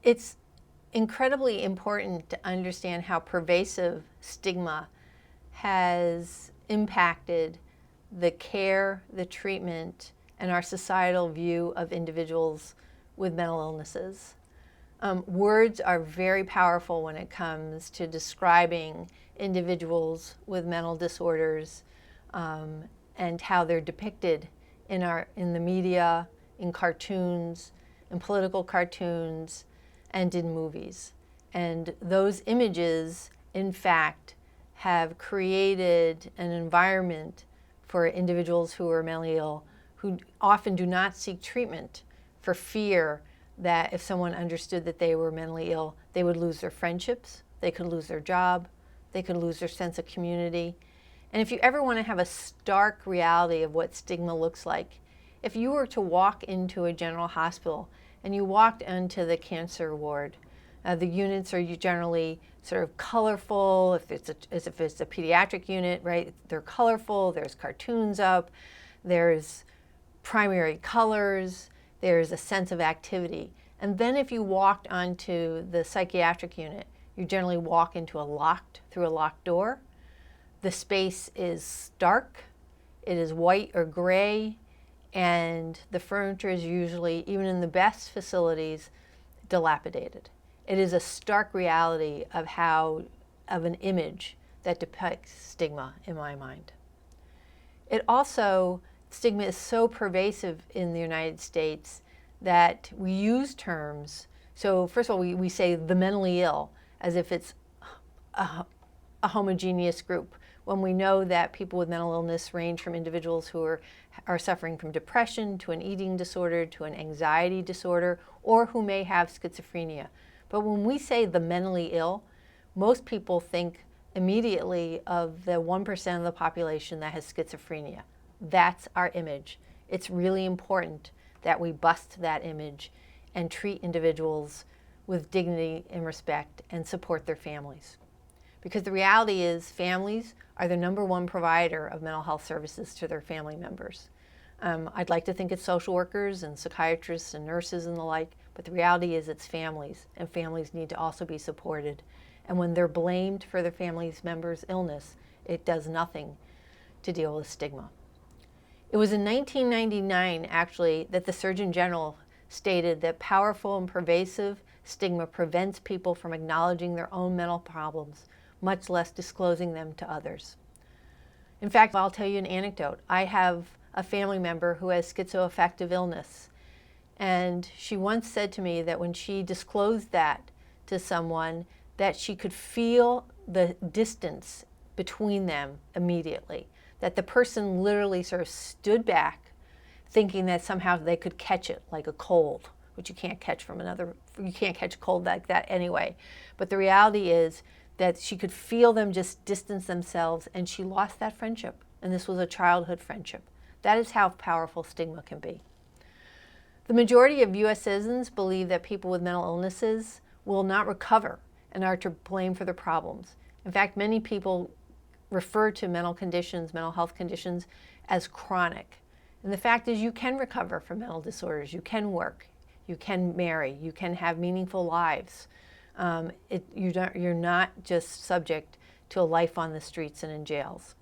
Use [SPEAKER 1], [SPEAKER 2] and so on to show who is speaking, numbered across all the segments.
[SPEAKER 1] It's incredibly important to understand how pervasive stigma has impacted the care, the treatment, and our societal view of individuals with mental illnesses. Words are very powerful when it comes to describing individuals with mental disorders and how they're depicted in the media, in cartoons, in political cartoons, and in movies. And those images, in fact, have created an environment for individuals who are mentally ill who often do not seek treatment for fear that if someone understood that they were mentally ill, they would lose their friendships, they could lose their job, they could lose their sense of community. And if you ever want to have a stark reality of what stigma looks like, if you were to walk into a general hospital and you walked into the cancer ward, the units are generally sort of colorful. If it's a pediatric unit, right, they're colorful, there's cartoons up, there's primary colors, there's a sense of activity. And then if you walked onto the psychiatric unit, you generally walk through a locked door. The space is stark, it is white or gray, and the furniture is usually, even in the best facilities, dilapidated. It is a stark reality of an image that depicts stigma in my mind. Stigma is so pervasive in the United States that we use terms. So first of all, we say the mentally ill as if it's a homogeneous group, when we know that people with mental illness range from individuals who are suffering from depression to an eating disorder to an anxiety disorder, or who may have schizophrenia. But when we say the mentally ill, most people think immediately of the 1% of the population that has schizophrenia. That's our image. It's really important that we bust that image and treat individuals with dignity and respect and support their families. Because the reality is families are the #1 provider of mental health services to their family members. I'd like to think it's social workers and psychiatrists and nurses and the like, but the reality is it's families, and families need to also be supported. And when they're blamed for their family members' illness, it does nothing to deal with stigma. It was in 1999, actually, that the Surgeon General stated that powerful and pervasive stigma prevents people from acknowledging their own mental problems, much less disclosing them to others. In fact, I'll tell you an anecdote. I have a family member who has schizoaffective illness, and she once said to me that when she disclosed that to someone, that she could feel the distance between them immediately, that the person literally sort of stood back thinking that somehow they could catch it like a cold, which you can't catch a cold like that anyway. But the reality is that she could feel them just distance themselves, and she lost that friendship. And this was a childhood friendship. That is how powerful stigma can be. The majority of U.S. citizens believe that people with mental illnesses will not recover and are to blame for their problems. In fact, many people refer to mental health conditions, as chronic. And the fact is, you can recover from mental disorders. You can work. You can marry. You can have meaningful lives. You're not just subject to a life on the streets and in jails.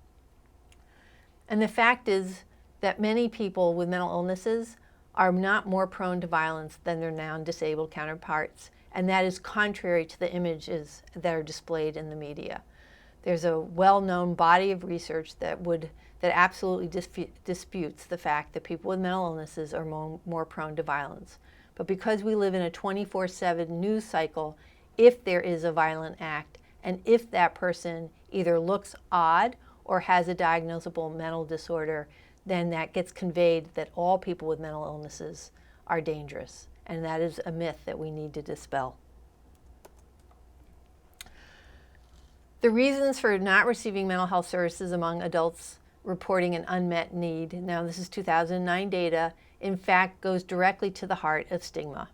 [SPEAKER 1] And the fact is that many people with mental illnesses are not more prone to violence than their non-disabled counterparts, and that is contrary to the images that are displayed in the media. There's a well-known body of research that absolutely disputes the fact that people with mental illnesses are more prone to violence. But because we live in a 24/7 news cycle, if there is a violent act, and if that person either looks odd or has a diagnosable mental disorder, then that gets conveyed that all people with mental illnesses are dangerous. And that is a myth that we need to dispel. The reasons for not receiving mental health services among adults reporting an unmet need, now this is 2009 data, in fact goes directly to the heart of stigma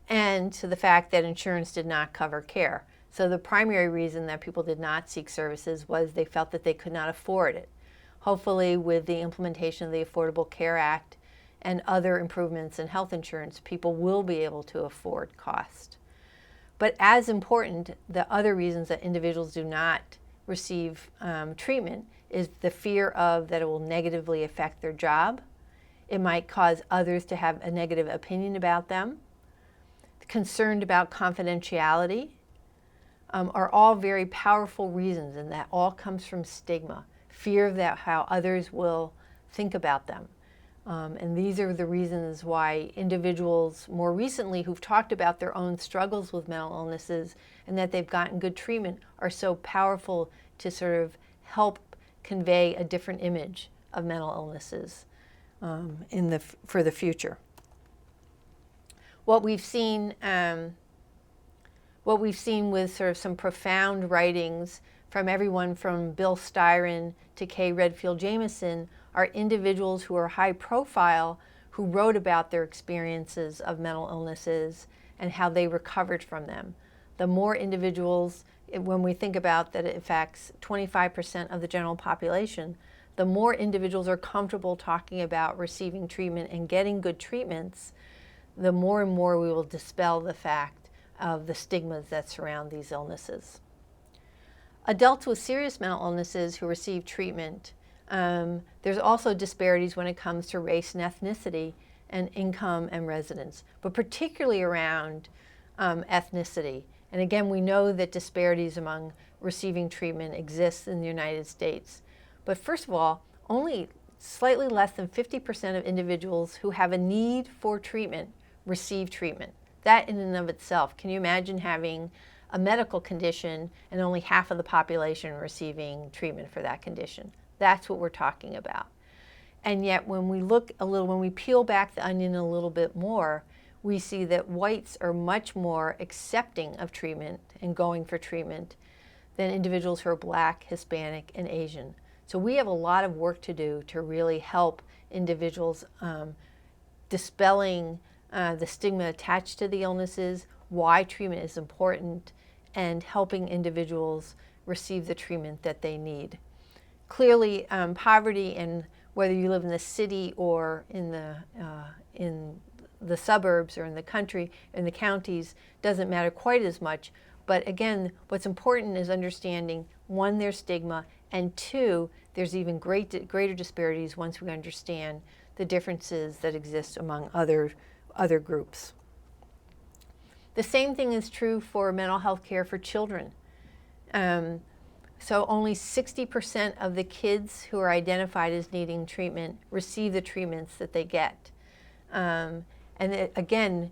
[SPEAKER 1] and to the fact that insurance did not cover care. So the primary reason that people did not seek services was they felt that they could not afford it. Hopefully, with the implementation of the Affordable Care Act and other improvements in health insurance, people will be able to afford cost. But as important, the other reasons that individuals do not receive treatment is the fear of that it will negatively affect their job. It might cause others to have a negative opinion about them. Concerned about confidentiality are all very powerful reasons, and that all comes from stigma, fear of that how others will think about them. And these are the reasons why individuals more recently who've talked about their own struggles with mental illnesses and that they've gotten good treatment are so powerful to sort of help convey a different image of mental illnesses for the future. What we've seen with sort of some profound writings from everyone from Bill Styron to Kay Redfield Jamison are individuals who are high profile who wrote about their experiences of mental illnesses and how they recovered from them. The more individuals, when we think about that it affects 25% of the general population, the more individuals are comfortable talking about receiving treatment and getting good treatments, the more and more we will dispel the fact of the stigmas that surround these illnesses. Adults with serious mental illnesses who receive treatment, there's also disparities when it comes to race and ethnicity and income and residence, but particularly around ethnicity. And again, we know that disparities among receiving treatment exist in the United States. But first of all, only slightly less than 50% of individuals who have a need for treatment receive treatment. That in and of itself, can you imagine having a medical condition and only half of the population receiving treatment for that condition? That's what we're talking about. And yet when we peel back the onion a little bit more, we see that whites are much more accepting of treatment and going for treatment than individuals who are Black, Hispanic, and Asian. So we have a lot of work to do to really help individuals dispelling the stigma attached to the illnesses, why treatment is important, and helping individuals receive the treatment that they need. Clearly, poverty, and whether you live in the city or in the suburbs or in the country, in the counties, doesn't matter quite as much. But again, what's important is understanding, one, there's stigma, and two, there's even greater disparities once we understand the differences that exist among other groups. The same thing is true for mental health care for children. So only 60% of the kids who are identified as needing treatment receive the treatments that they get. Again,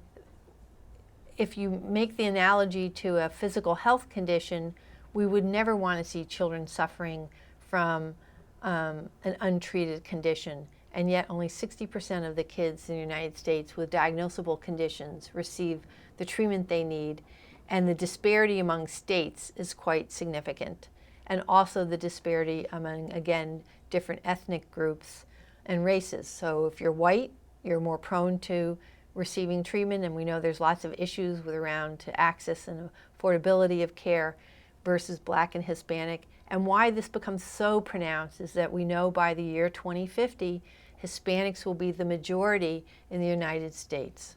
[SPEAKER 1] if you make the analogy to a physical health condition, we would never want to see children suffering from an untreated condition. And yet only 60% of the kids in the United States with diagnosable conditions receive the treatment they need. And the disparity among states is quite significant. And also the disparity among, again, different ethnic groups and races. So if you're white, you're more prone to receiving treatment, and we know there's lots of issues around access and affordability of care versus Black and Hispanic. And why this becomes so pronounced is that we know by the year 2050, Hispanics will be the majority in the United States.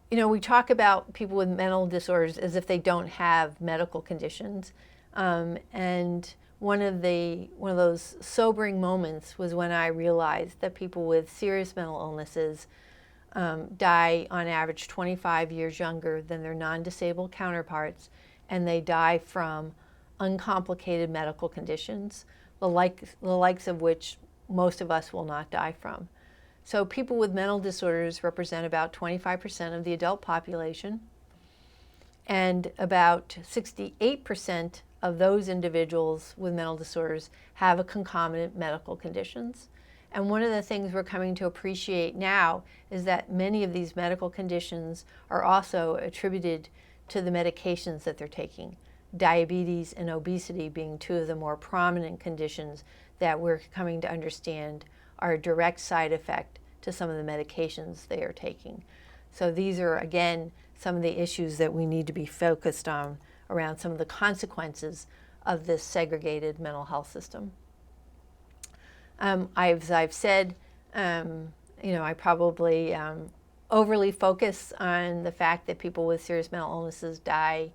[SPEAKER 1] You know, we talk about people with mental disorders as if they don't have medical conditions. And one of those sobering moments was when I realized that people with serious mental illnesses die on average 25 years younger than their non-disabled counterparts, and they die from uncomplicated medical conditions, the likes of which most of us will not die from. So people with mental disorders represent about 25% of the adult population, and about 68% of those individuals with mental disorders have a concomitant medical conditions. And one of the things we're coming to appreciate now is that many of these medical conditions are also attributed to the medications that they're taking. Diabetes and obesity being two of the more prominent conditions that we're coming to understand are a direct side effect to some of the medications they are taking. So these are, again, some of the issues that we need to be focused on around some of the consequences of this segregated mental health system. As I've said, I probably overly focus on the fact that people with serious mental illnesses die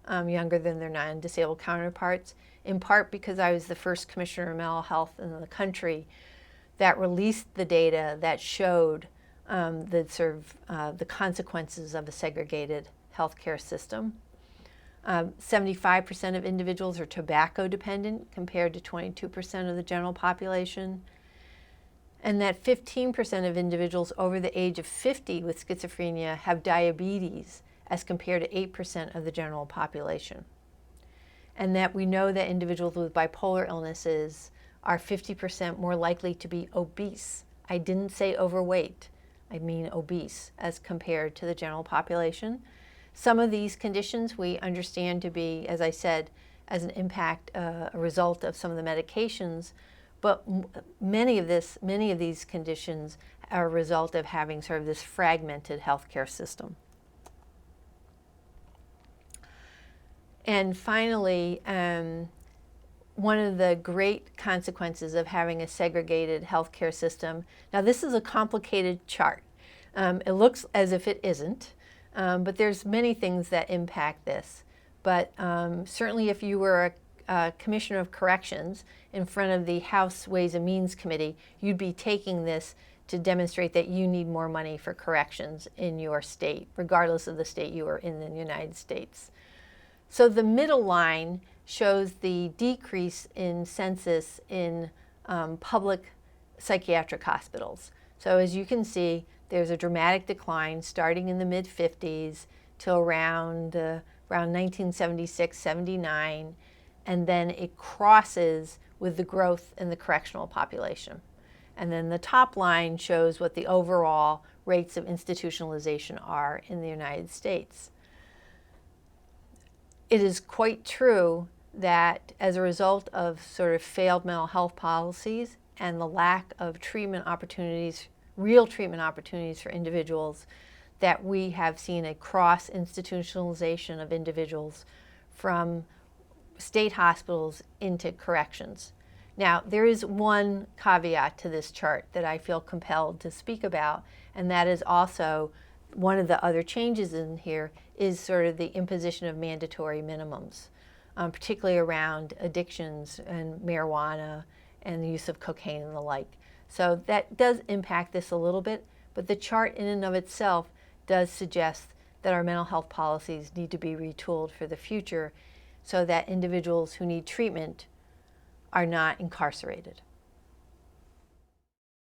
[SPEAKER 1] younger than their non-disabled counterparts, in part because I was the first commissioner of mental health in the country that released the data that showed the consequences of a segregated healthcare system. 75% of individuals are tobacco dependent compared to 22% of the general population. And that 15% of individuals over the age of 50 with schizophrenia have diabetes as compared to 8% of the general population. And that we know that individuals with bipolar illnesses are 50% more likely to be obese. I didn't say overweight, I mean obese as compared to the general population. Some of these conditions we understand to be, as I said, as an impact, a result of some of the medications, but many of these conditions are a result of having sort of this fragmented healthcare system. And finally, one of the great consequences of having a segregated healthcare system, now this is a complicated chart. It looks as if it isn't, but there's many things that impact this. But certainly if you were a commissioner of corrections in front of the House Ways and Means Committee, you'd be taking this to demonstrate that you need more money for corrections in your state, regardless of the state you are in the United States. So the middle line shows the decrease in census in public psychiatric hospitals. So as you can see, there's a dramatic decline starting in the mid-50s till around 1976, 79, and then it crosses with the growth in the correctional population. And then the top line shows what the overall rates of institutionalization are in the United States. It is quite true that as a result of sort of failed mental health policies and the lack of treatment opportunities, real treatment opportunities for individuals, that we have seen a cross-institutionalization of individuals from state hospitals into corrections. Now, there is one caveat to this chart that I feel compelled to speak about, and that is also one of the other changes in here is sort of the imposition of mandatory minimums, particularly around addictions and marijuana and the use of cocaine and the like. So that does impact this a little bit, but the chart in and of itself does suggest that our mental health policies need to be retooled for the future so that individuals who need treatment are not incarcerated.